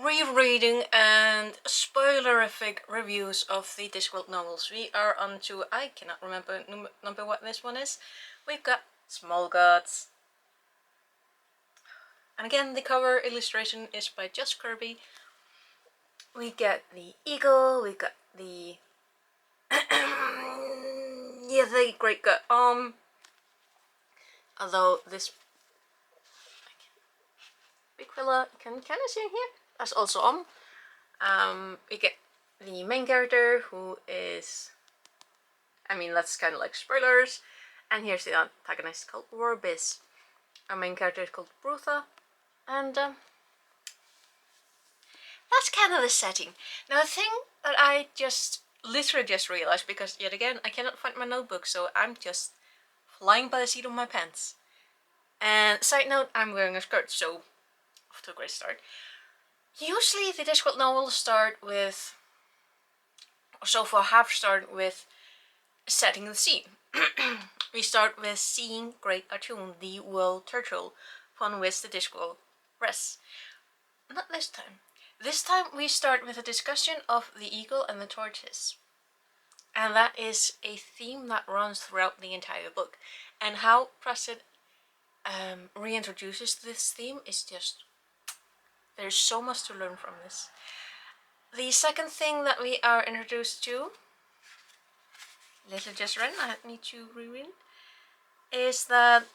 rereading and spoilerific reviews of the Discworld novels. We are on to, I cannot remember number what this one is. We've got Small Gods. And again, the cover illustration is by Just Kirby. We get the eagle, we got the yeah, the great gut. Although this big fella can you see him here? That's also we get the main character, who is, I mean, that's kind of like spoilers. And here's the antagonist called Warbiz. Our main character is called Brutha, and that's kind of the setting. Now, the thing that I literally just realized, because yet again I cannot find my notebook, so I'm just flying by the seat of my pants. And side note, I'm wearing a skirt, so off to a great start. Usually the Discworld novels start with, or so far have started with, setting the scene. We start with seeing Great Atune, the world turtle, upon which the Discworld rests. Not this time. This time we start with a discussion of the eagle and the tortoise. And that is a theme that runs throughout the entire book. And how Pratchett reintroduces this theme is just, there's so much to learn from this. The second thing that we are introduced to, little just read, I need to reread, is that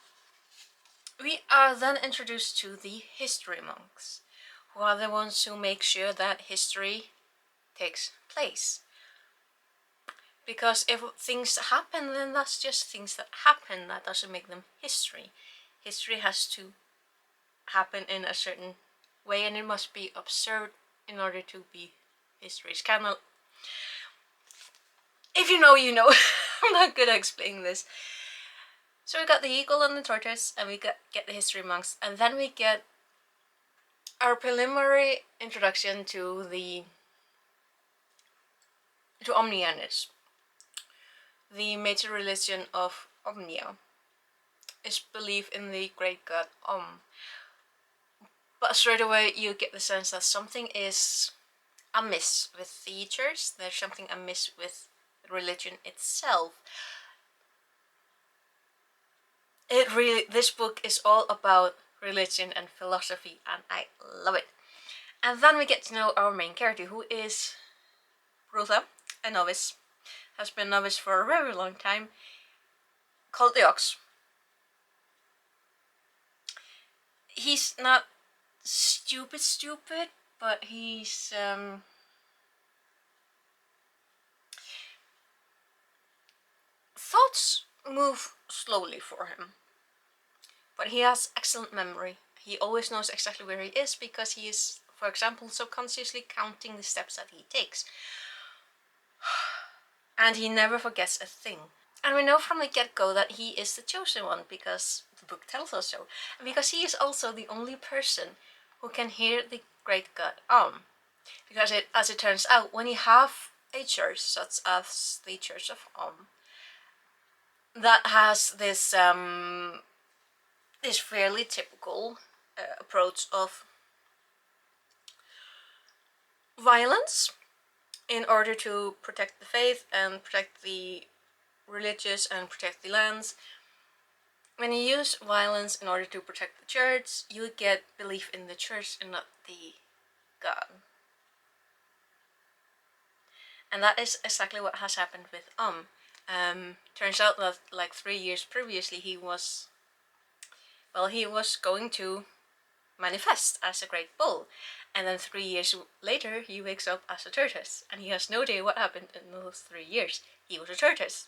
we are then introduced to the history monks, who are the ones who make sure that history takes place. Because if things happen, then that's just things that happen, that doesn't make them history. History has to happen in a certain way, and it must be observed in order to be history. It's kind of, if you know, you know. I'm not good at explaining this. So we got the eagle and the tortoise, and we get the history monks, and then we get our preliminary introduction to Omnia. The major religion of Omnia is belief in the great god But straight away you get the sense that something is amiss with the church. There's something amiss with religion itself. This book is all about religion and philosophy, and I love it. And then we get to know our main character, who is Brutha, a novice. Has been a novice for a very long time, called the Ox. He's not stupid, but he's thoughts move slowly for him, but he has excellent memory. He always knows exactly where he is, because he is, for example, subconsciously counting the steps that he takes. And he never forgets a thing. And we know from the get-go that he is the chosen one, because the book tells us so. And because he is also the only person who can hear the great god Because as it turns out, when you have a church, such as the Church of that has this this fairly typical approach of violence in order to protect the faith and protect the religious and protect the lands. When you use violence in order to protect the church, you get belief in the church and not the god. And that is exactly what has happened with turns out that like 3 years previously he was going to manifest as a great bull, and then 3 years later he wakes up as a tortoise, and he has no idea what happened in those 3 years. He was a tortoise.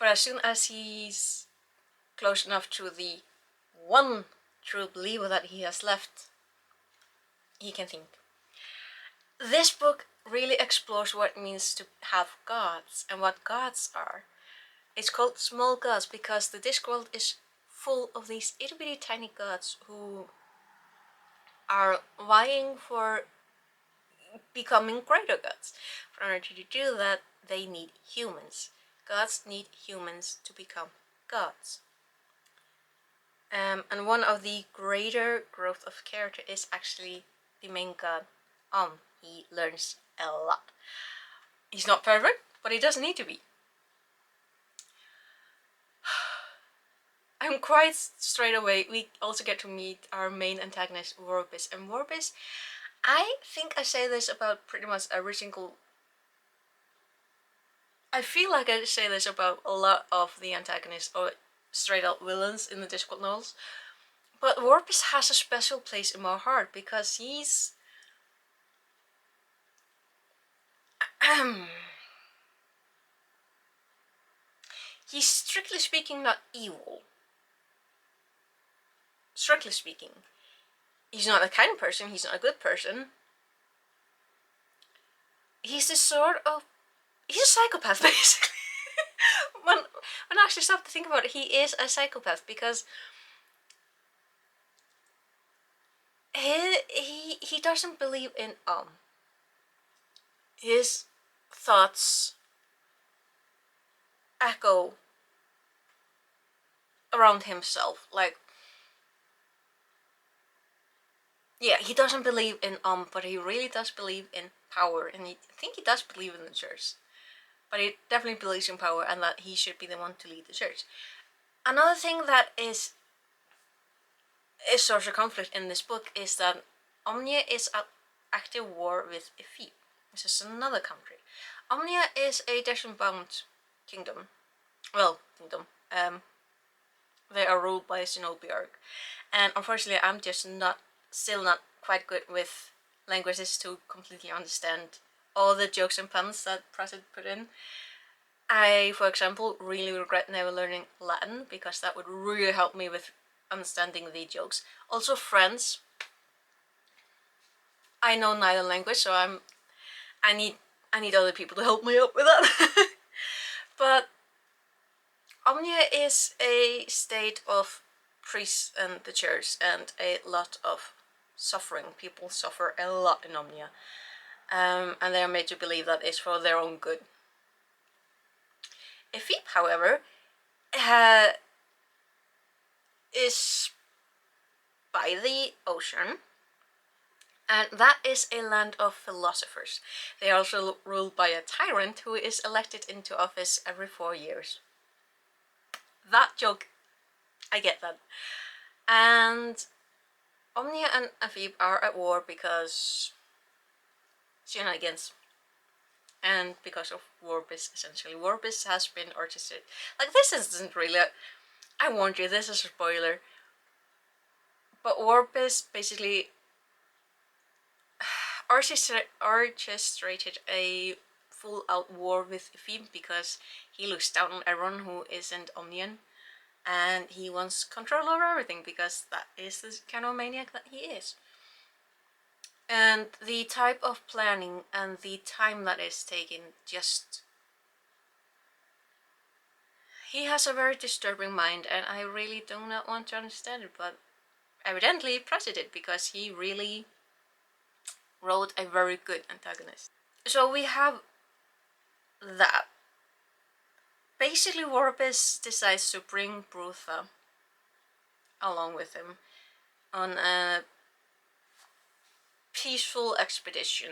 But as soon as he's close enough to the one true believer that he has left, he can think. This book really explores what it means to have gods and what gods are. It's called Small Gods because the Discworld is full of these itty-bitty tiny gods who are vying for becoming greater gods. In order to do that, they need humans. Gods need humans to become gods. And one of the greater growth of character is actually the main god, he learns a lot. He's not perfect, but he doesn't need to be. I'm quite straight away. We also get to meet our main antagonist, Warpis. And Warpis, I think I say this about pretty much every single... I feel like I say this about a lot of the antagonists or straight up villains in the Discworld novels. But Warpis has a special place in my heart because he's... he's strictly speaking not evil. Strictly speaking. He's not a kind person, he's not a good person. He's this sort of... he's a psychopath, basically. when I actually stop to think about it, he is a psychopath because he doesn't believe in his thoughts echo around himself. Like, yeah, he doesn't believe in but he really does believe in power, and I think he does believe in the church. But he definitely believes in power and that he should be the one to lead the church. Another thing that is source of conflict in this book is that Omnia is at active war with Ifib. This is another country. Omnia is a desert-bound kingdom. Well, kingdom. They are ruled by a Xenobiarch. And unfortunately, I'm just still not quite good with languages to completely understand all the jokes and puns that Prasid put in. I, for example, really regret never learning Latin because that would really help me with understanding the jokes. Also French. I know neither language, so I need other people to help me up with that. But Omnia is a state of priests and the church and a lot of suffering. People suffer a lot in Omnia. And they are made to believe that it's for their own good. Ifib, however, is by the ocean, and that is a land of philosophers. They are also ruled by a tyrant who is elected into office every 4 years. That joke, I get that. And Omnia and Ifib are at war because shenanigans. And because of Warpis, essentially. Warpis has been orchestrated. Like, this isn't really... I warned you, this is a spoiler. But Warpis basically orchestrated a full-out war with Ifib because he looks down on everyone who isn't Omnian. And he wants control over everything because that is the kind of maniac that he is. And the type of planning and the time that is taken just... he has a very disturbing mind, and I really do not want to understand it, but evidently Prasid did, because he really wrote a very good antagonist. So we have that. Basically, Warpis decides to bring Brutha along with him on a peaceful expedition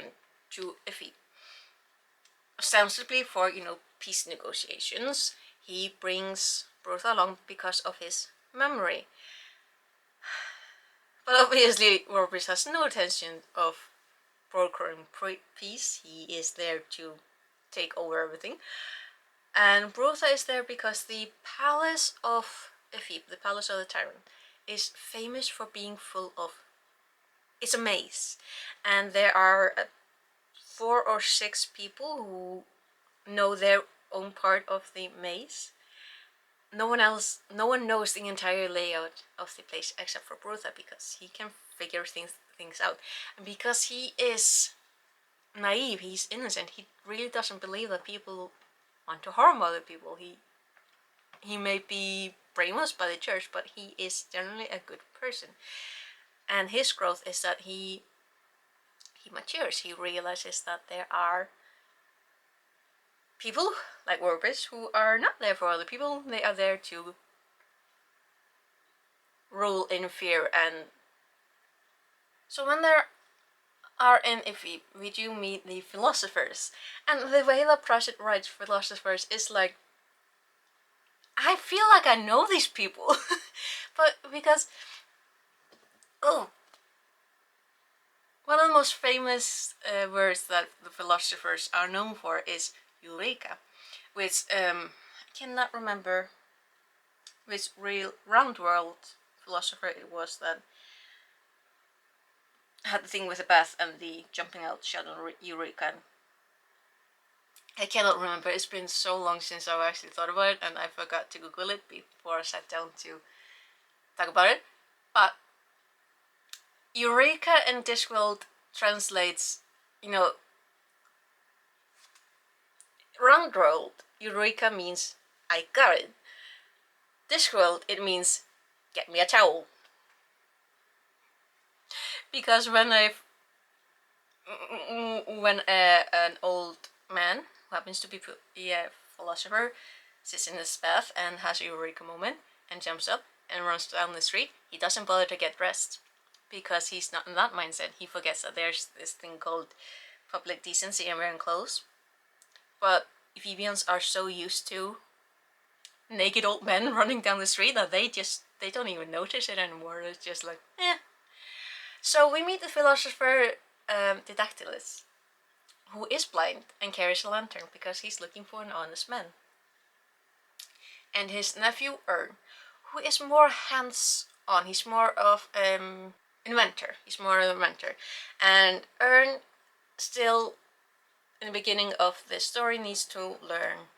to Ifib. Ostensibly for, peace negotiations. He brings Brutha along because of his memory. But obviously, Warpis has no intention of brokering peace. He is there to take over everything. And Brutha is there because the palace of Ifib, the palace of the tyrant, is famous for being full of... it's a maze. And there are 4 or 6 people who know their own part of the maze. No one knows the entire layout of the place except for Brutha, because he can figure things out. And because he is naive, he's innocent, he really doesn't believe that people want to harm other people. He may be brainwashed by the church, but he is generally a good person. And his growth is that he matures. He realizes that there are people like Warpis who are not there for other people. They are there to rule in fear. And so when they're are in Iffy, we do meet the philosophers. And the way that Pratchett writes philosophers is like, I feel like I know these people. But because, oh, one of the most famous words that the philosophers are known for is Eureka, which I cannot remember which real round world philosopher it was that had the thing with the bath and the jumping out shout Eureka. I cannot remember, it's been so long since I've actually thought about it and I forgot to Google it before I sat down to talk about it. But Eureka in Discworld translates, you know, round world, Eureka means I got it. Discworld, it means get me a towel. Because when an old man who happens to be a philosopher sits in his bath and has a eureka moment and jumps up and runs down the street, he doesn't bother to get dressed because he's not in that mindset. He forgets that there's this thing called public decency and wearing clothes. But Ephesians are so used to naked old men running down the street that they don't even notice it anymore. It's just like, eh. So we meet the philosopher Didactylus, who is blind and carries a lantern because he's looking for an honest man. And his nephew Ern, who is more hands-on. He's more of inventor. He's more of an inventor. And Ern still, in the beginning of this story, needs to learn,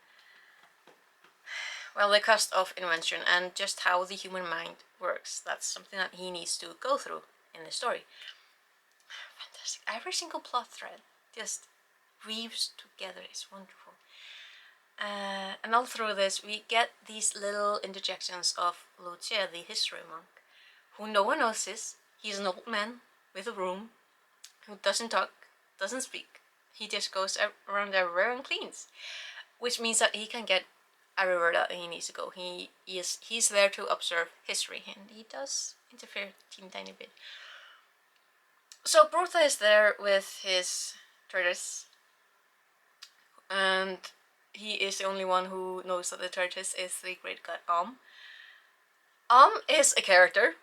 well, the cost of invention and just how the human mind works. That's something that he needs to go through in the story. Fantastic. Every single plot thread just weaves together. It's wonderful. And all through this, we get these little interjections of Lucia, the history monk, who no one notices. He's an old man with a broom who doesn't talk, doesn't speak. He just goes around everywhere and cleans, which means that he can get everywhere that he needs to go. He's there to observe history, and he does interfere a tiny bit. So Brutha is there with his tortoise, and he is the only one who knows that the tortoise is the great god is a character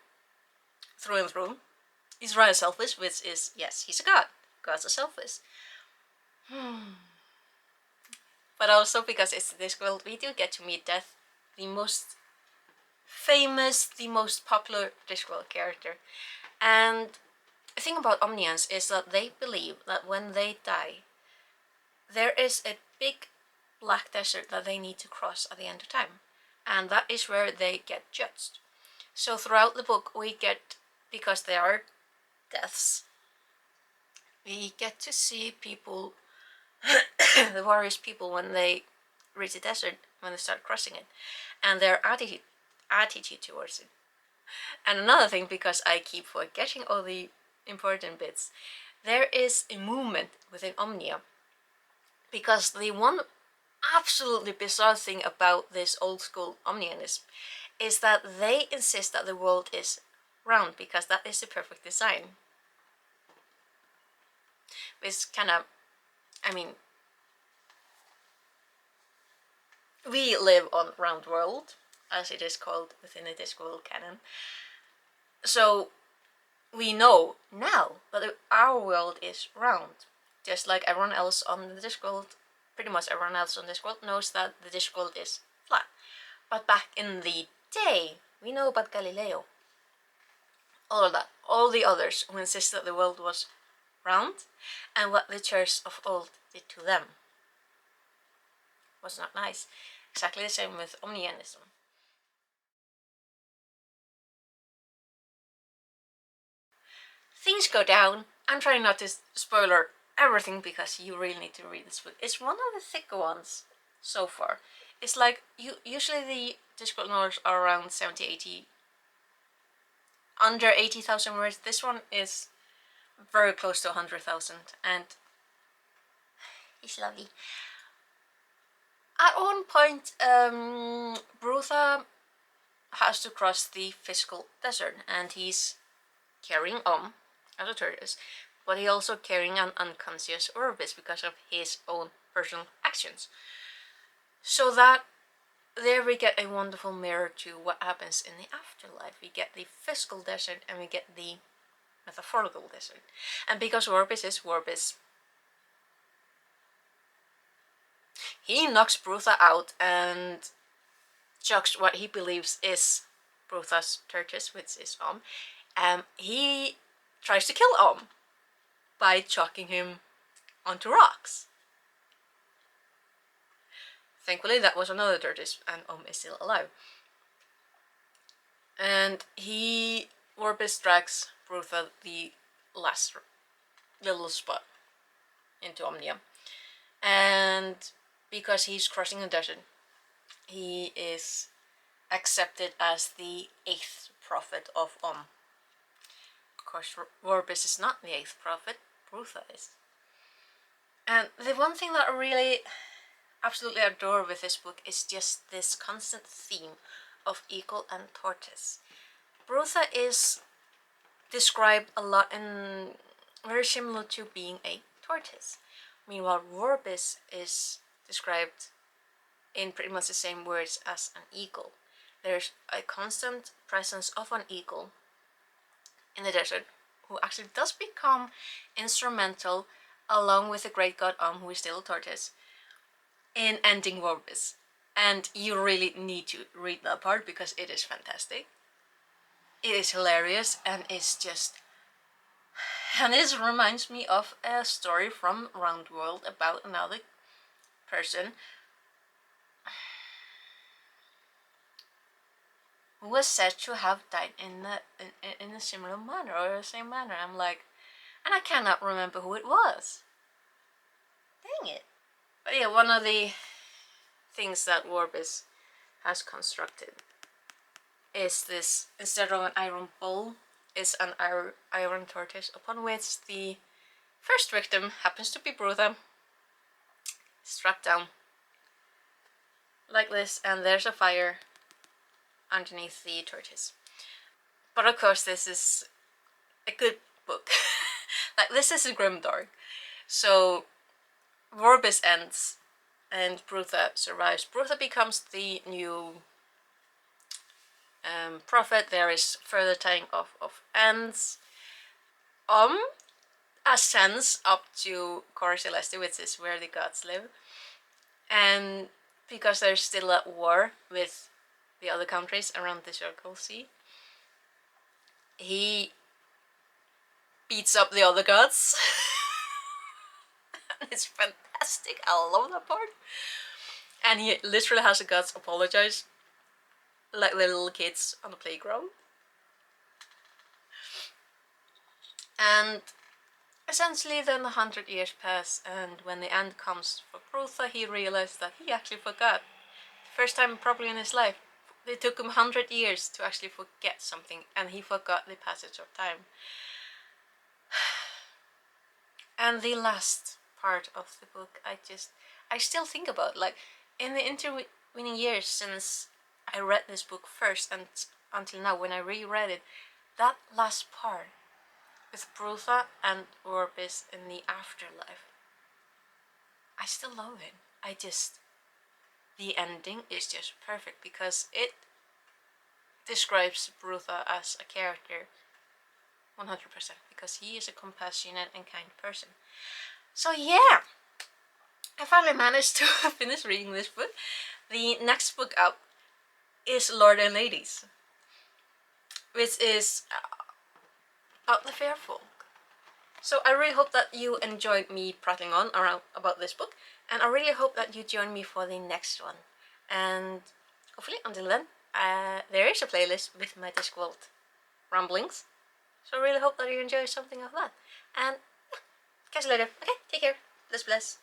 through and through. He's rather selfish, which is, yes, he's a god. Gods are selfish. But also because it's this world, we do get to meet Death, the most famous, the most popular Discworld character. And the thing about Omnians is that they believe that when they die, there is a big black desert that they need to cross at the end of time. And that is where they get judged. So throughout the book we get, because they are deaths, we get to see people, the warriors people, when they reach the desert, when they start crossing it, and their attitude towards it. And another thing, because I keep forgetting all the important bits, there is a movement within Omnia, because the one absolutely bizarre thing about this old school Omnianism is that they insist that the world is round because that is the perfect design. Which kind of, I mean, we live on round world, as it is called within the Discworld canon. So we know now that our world is round, just like everyone else on the Discworld. Pretty much everyone else on Discworld knows that the Discworld is flat. But back in the day, we know about Galileo. All of that, all the others who insist that the world was round, and what the church of old did to them was not nice. Exactly the same with Omnianism. Things go down. I'm trying not to spoiler everything because you really need to read this book. It's one of the thicker ones so far. It's like, usually the Discworld novels are around 70, 80, under 80,000 words. This one is very close to 100,000, and it's lovely. At one point, Brutha has to cross the physical desert, and he's carrying as a tortoise, but he also carrying an unconscious Orbis because of his own personal actions. So that there we get a wonderful mirror to what happens in the afterlife. We get the physical desert and we get the metaphorical desert. And because Orbis is Orbis, he knocks Brutha out and chucks what he believes is Brutha's tortoise, which is he tries to kill by chucking him onto rocks. Thankfully that was another tortoise and is still alive. And Orbis drags Brutha the last little spot into Omnia. And because he's crossing the desert, he is accepted as the 8th prophet of Of course, Orbis is not the 8th prophet, Brutha is. And the one thing that I really absolutely adore with this book is just this constant theme of eagle and tortoise. Brutha is described a lot in very similar to being a tortoise. Meanwhile, Orbis is described in pretty much the same words as an eagle. There's a constant presence of an eagle in the desert who actually does become instrumental along with the great god who is still a tortoise, in ending Orbis. And you really need to read that part because it is fantastic. It is hilarious and it's just... And this reminds me of a story from Roundworld about another person who was said to have died in a similar manner or the same manner. I'm like, and I cannot remember who it was. Dang it. But yeah, one of the things that Orbis has constructed is this, instead of an iron bull, is an iron tortoise, upon which the first victim happens to be Brutha, struck down like this, and there's a fire underneath the tortoise. But of course this is a good book. Like, this is a grimdark. So Orbis ends and Brutha survives. Brutha becomes the new prophet. There is further tying of ends. Ascends up to Cor Celeste, which is where the gods live. And because they're still at war with the other countries around the Circle Sea, he beats up the other gods. It's fantastic. I love that part. And he literally has the gods apologize like the little kids on the playground. And essentially then 100 years pass, and when the end comes for Brutha, he realized that he actually forgot. First time probably in his life. It took him 100 years to actually forget something, and he forgot the passage of time. And the last part of the book, I still think about, like, in the intervening years since I read this book first and until now, when I reread it, that last part with Brutha and Orbis in the afterlife, I still love it. The ending is just perfect because it describes Brutha as a character 100%, because he is a compassionate and kind person. So yeah, I finally managed to finish reading this book. The next book up is Lord and Ladies, which is about the fair folk. So I really hope that you enjoyed me prattling on around about this book, and I really hope that you join me for the next one. And hopefully until then, there is a playlist with my Discworld ramblings. So I really hope that you enjoy something of that. And catch you later. Okay, take care. Bless.